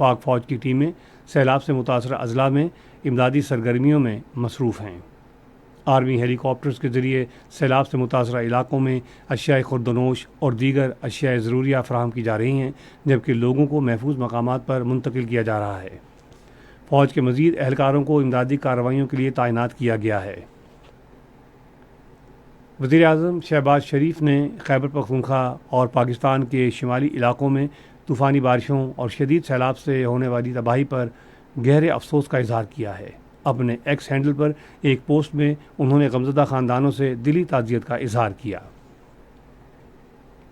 پاک فوج کی ٹیمیں سیلاب سے متاثرہ اضلاع میں امدادی سرگرمیوں میں مصروف ہیں۔ آرمی ہیلی کاپٹرز کے ذریعے سیلاب سے متاثرہ علاقوں میں اشیاء خوردونوش اور دیگر اشیاء ضروریہ فراہم کی جا رہی ہیں، جبکہ لوگوں کو محفوظ مقامات پر منتقل کیا جا رہا ہے۔ فوج کے مزید اہلکاروں کو امدادی کارروائیوں کے لیے تعینات کیا گیا ہے۔ وزیر اعظم شہباز شریف نے خیبر پختونخوا اور پاکستان کے شمالی علاقوں میں طوفانی بارشوں اور شدید سیلاب سے ہونے والی تباہی پر گہرے افسوس کا اظہار کیا ہے۔ اپنے ایکس ہینڈل پر ایک پوسٹ میں انہوں نے غمزدہ خاندانوں سے دلی تعزیت کا اظہار کیا۔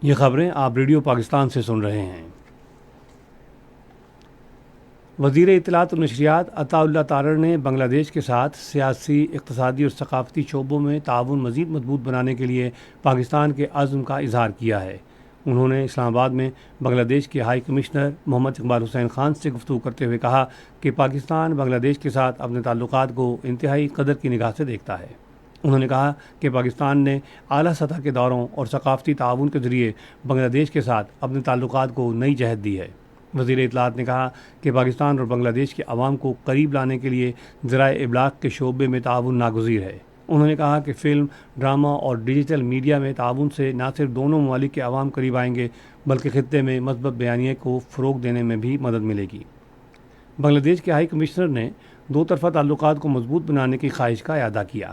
یہ خبریں آپ ریڈیو پاکستان سے سن رہے ہیں۔ وزیر اطلاعات و نشریات عطا اللہ تارڑ نے بنگلہ دیش کے ساتھ سیاسی، اقتصادی اور ثقافتی شعبوں میں تعاون مزید مضبوط بنانے کے لیے پاکستان کے عزم کا اظہار کیا ہے۔ انہوں نے اسلام آباد میں بنگلہ دیش کے ہائی کمشنر محمد اقبال حسین خان سے گفتگو کرتے ہوئے کہا کہ پاکستان بنگلہ دیش کے ساتھ اپنے تعلقات کو انتہائی قدر کی نگاہ سے دیکھتا ہے۔ انہوں نے کہا کہ پاکستان نے اعلیٰ سطح کے دوروں اور ثقافتی تعاون کے ذریعے بنگلہ دیش کے ساتھ اپنے تعلقات کو نئی جہت دی ہے۔ وزیر اطلاعات نے کہا کہ پاکستان اور بنگلہ دیش کے عوام کو قریب لانے کے لیے ذرائع ابلاغ کے شعبے میں تعاون ناگزیر ہے۔ انہوں نے کہا کہ فلم، ڈرامہ اور ڈیجیٹل میڈیا میں تعاون سے نہ صرف دونوں ممالک کے عوام قریب آئیں گے بلکہ خطے میں مثبت بیانیے کو فروغ دینے میں بھی مدد ملے گی۔ بنگلہ دیش کے ہائی کمشنر نے دو طرفہ تعلقات کو مضبوط بنانے کی خواہش کا اعادہ کیا۔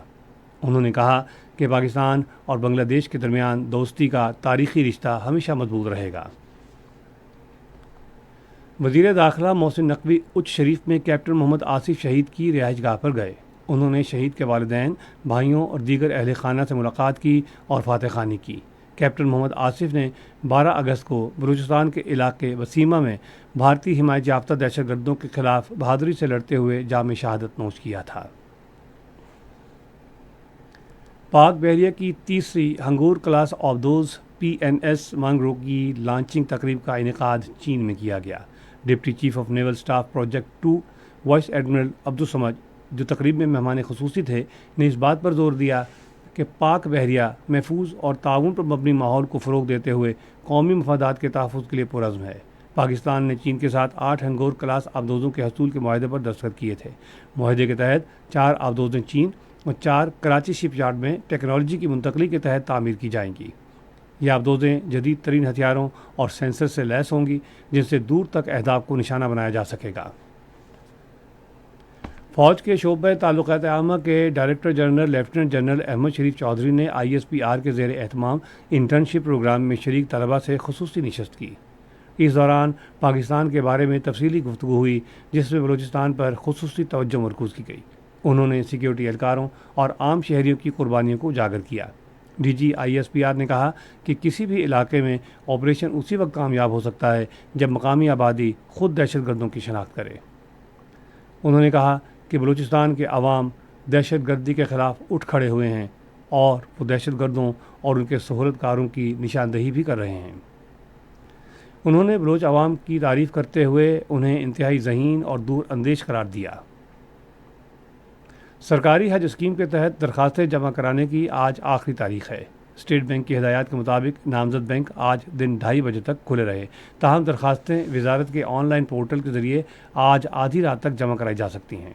انہوں نے کہا کہ پاکستان اور بنگلہ دیش کے درمیان دوستی کا تاریخی رشتہ ہمیشہ مضبوط رہے گا۔ وزیر داخلہ محسن نقوی اچ شریف میں کیپٹن محمد آصف شہید کی رہائش گاہ پر گئے۔ انہوں نے شہید کے والدین، بھائیوں اور دیگر اہل خانہ سے ملاقات کی اور فاتح خوانی کی۔ کیپٹن محمد آصف نے 12 اگست کو بلوچستان کے علاقے وسیمہ میں بھارتی حمایت یافتہ دہشت گردوں کے خلاف بہادری سے لڑتے ہوئے جام شہادت نوش کیا تھا۔ پاک بحریہ کی تیسری ہنگور کلاس آبدوز PNS مانگرو کی لانچنگ تقریب کا انعقاد چین میں کیا گیا۔ Deputy chief of naval staff project 2 vice admiral Abdul Samad, جو تقریب میں مہمان خصوصی تھے، نے اس بات پر زور دیا کہ پاک بحریہ محفوظ اور تعاون پر مبنی ماحول کو فروغ دیتے ہوئے قومی مفادات کے تحفظ کے لیے پرعزم ہے۔ پاکستان نے چین کے ساتھ 8 ہنگور کلاس آبدوزوں کے حصول کے معاہدے پر دستخط کیے تھے۔ معاہدے کے تحت 4 آبدوزیں چین اور 4 کراچی شپ یارڈ میں ٹیکنالوجی کی منتقلی کے تحت تعمیر کی جائیں گی۔ یہ آبدوزیں جدید ترین ہتھیاروں اور سینسر سے لیس ہوں گی، جن سے دور تک اہداف کو نشانہ بنایا جا سکے گا۔ فوج کے شعبہ تعلقات عامہ کے director general lieutenant general Ahmad Sharif Chaudhry نے ISPR کے زیر اہتمام انٹرنشپ پروگرام میں شریک طلباء سے خصوصی نشست کی۔ اس دوران پاکستان کے بارے میں تفصیلی گفتگو ہوئی، جس میں بلوچستان پر خصوصی توجہ مرکوز کی گئی۔ انہوں نے سیکیورٹی اہلکاروں اور عام شہریوں کی قربانیوں کو اجاگر کیا۔ DG ISPR نے کہا کہ کسی بھی علاقے میں آپریشن اسی وقت کامیاب ہو سکتا ہے جب مقامی آبادی خود دہشت گردوں کی شناخت کرے۔ انہوں نے کہا کہ بلوچستان کے عوام دہشت گردی کے خلاف اٹھ کھڑے ہوئے ہیں اور وہ دہشت گردوں اور ان کے سہولت کاروں کی نشاندہی بھی کر رہے ہیں۔ انہوں نے بلوچ عوام کی تعریف کرتے ہوئے انہیں انتہائی ذہین اور دور اندیش قرار دیا۔ سرکاری حج اسکیم کے تحت درخواستیں جمع کرانے کی آج آخری تاریخ ہے۔ اسٹیٹ بینک کی ہدایات کے مطابق نامزد بینک آج دن 2:30 بجے تک کھلے رہے، تاہم درخواستیں وزارت کے آن لائن پورٹل کے ذریعے آج آدھی رات تک جمع کرائی جا سکتی ہیں۔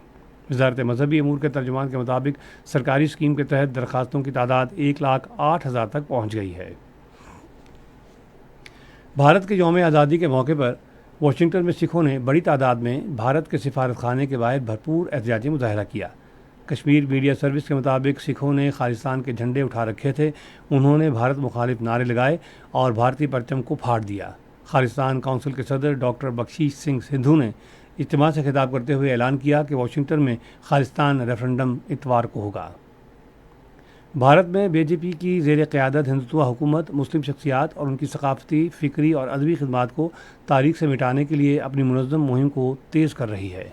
وزارت مذہبی امور کے ترجمان کے مطابق سرکاری اسکیم کے تحت درخواستوں کی تعداد 1,08,000 تک پہنچ گئی ہے۔ بھارت کے یوم آزادی کے موقع پر واشنگٹن میں سکھوں نے بڑی تعداد میں بھارت کے سفارت خانے کے باہر بھرپور احتجاجی مظاہرہ کیا۔ کشمیر میڈیا سروس کے مطابق سکھوں نے خالصتان کے جھنڈے اٹھا رکھے تھے، انہوں نے بھارت مخالف نعرے لگائے اور بھارتی پرچم کو پھاڑ دیا۔ خالصتان کونسل کے صدر ڈاکٹر بخشیش سنگھ سدھو نے اجتماع سے خطاب کرتے ہوئے اعلان کیا کہ واشنگٹن میں خالصتان ریفرنڈم اتوار کو ہوگا۔ بھارت میں BJP کی زیر قیادت ہندوتوا حکومت مسلم شخصیات اور ان کی ثقافتی، فکری اور ادبی خدمات کو تاریخ سے مٹانے کے لیے اپنی منظم مہم کو تیز کر رہی ہے۔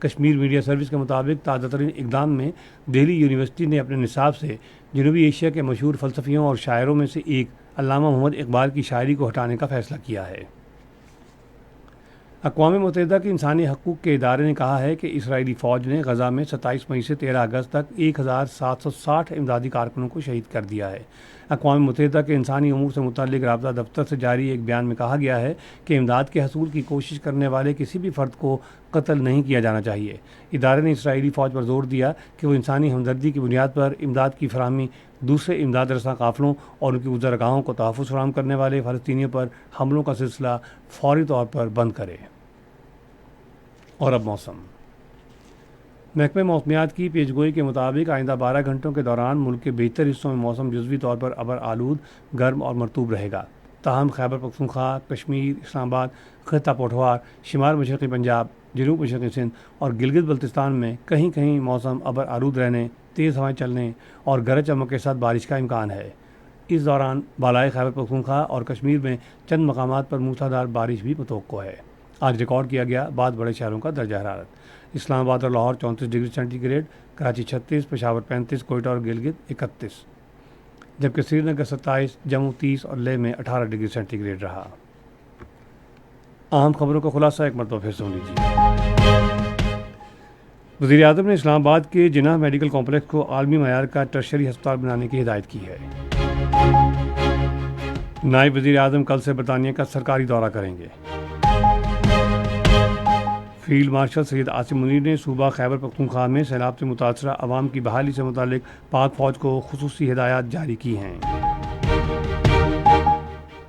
کشمیر میڈیا سروس کے مطابق تازہ ترین اقدام میں دہلی یونیورسٹی نے اپنے نصاب سے جنوبی ایشیا کے مشہور فلسفیوں اور شاعروں میں سے ایک علامہ محمد اقبال کی شاعری کو ہٹانے کا فیصلہ کیا ہے۔ اقوام متحدہ کے انسانی حقوق کے ادارے نے کہا ہے کہ اسرائیلی فوج نے غزہ میں 27 مئی سے 13 اگست تک 1,760 امدادی کارکنوں کو شہید کر دیا ہے۔ اقوام متحدہ کے انسانی امور سے متعلق رابطہ دفتر سے جاری ایک بیان میں کہا گیا ہے کہ امداد کے حصول کی کوشش کرنے والے کسی بھی فرد کو قتل نہیں کیا جانا چاہیے۔ ادارے نے اسرائیلی فوج پر زور دیا کہ وہ انسانی ہمدردی کی بنیاد پر امداد کی فراہمی، دوسرے امداد رساں قافلوں اور ان کی گزرگاہوں کو تحفظ فراہم کرنے والے فلسطینیوں پر حملوں کا سلسلہ فوری طور پر بند کرے۔ اور اب موسم۔ محکمہ موسمیات کی پیشگوئی کے مطابق آئندہ 12 گھنٹوں کے دوران ملک کے بیشتر حصوں میں موسم جزوی طور پر ابر آلود، گرم اور مرطوب رہے گا۔ تاہم خیبر پختونخوا، کشمیر، اسلام آباد، خطہ پٹھوار، شمال مشرقی پنجاب، جنوب مشرقی سندھ اور گلگت بلتستان میں کہیں کہیں موسم ابر آلود رہنے، تیز ہوائیں چلنے اور گرج چمک کے ساتھ بارش کا امکان ہے۔ اس دوران بالائے خیبر پختونخوا اور کشمیر میں چند مقامات پر موسلادھار بارش بھی متوقع ہے۔ آج ریکارڈ کیا گیا بعض بڑے شہروں کا درجہ حرارت۔ اسلام آباد اور Lahore 34 degree centigrade, Karachi 36، Peshawar 35، Quetta اور گلگت 31، جبکہ سری نگر 27، جموں 30 اور لیہ میں 18 ڈگری سینٹی گریڈ رہا۔ اہم خبروں کا خلاصہ ایک مرتبہ پھر سن لیجیے۔ وزیر اعظم نے اسلام آباد کے جناح میڈیکل کمپلیکس کو عالمی معیار کا ٹرشری ہسپتال بنانے کی ہدایت کی ہے۔ نائب وزیر اعظم کل سے برطانیہ کا سرکاری دورہ کریں گے۔ فیلڈ مارشل سید عاصم منیر نے صوبہ خیبر پختونخوا میں سیلاب سے متاثرہ عوام کی بحالی سے متعلق پاک فوج کو خصوصی ہدایات جاری کی ہیں۔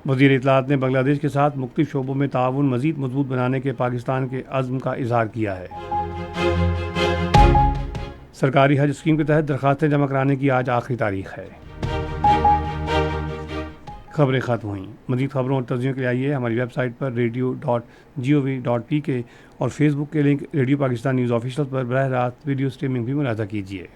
وزیر اطلاعات نے بنگلہ دیش کے ساتھ مختلف شعبوں میں تعاون مزید مضبوط بنانے کے پاکستان کے عزم کا اظہار کیا ہے۔ سرکاری حج اسکیم کے تحت درخواستیں جمع کرانے کی آج آخری تاریخ ہے۔ خبریں ختم ہوئیں۔ مزید خبروں اور تجزیوں کے لیے آئیے ہماری ویب سائٹ پر radio.gov.pk اور فیس بک کے link radio Pakistan news official پر براہ راست ویڈیو سٹریمنگ بھی ملاحظہ کیجیے۔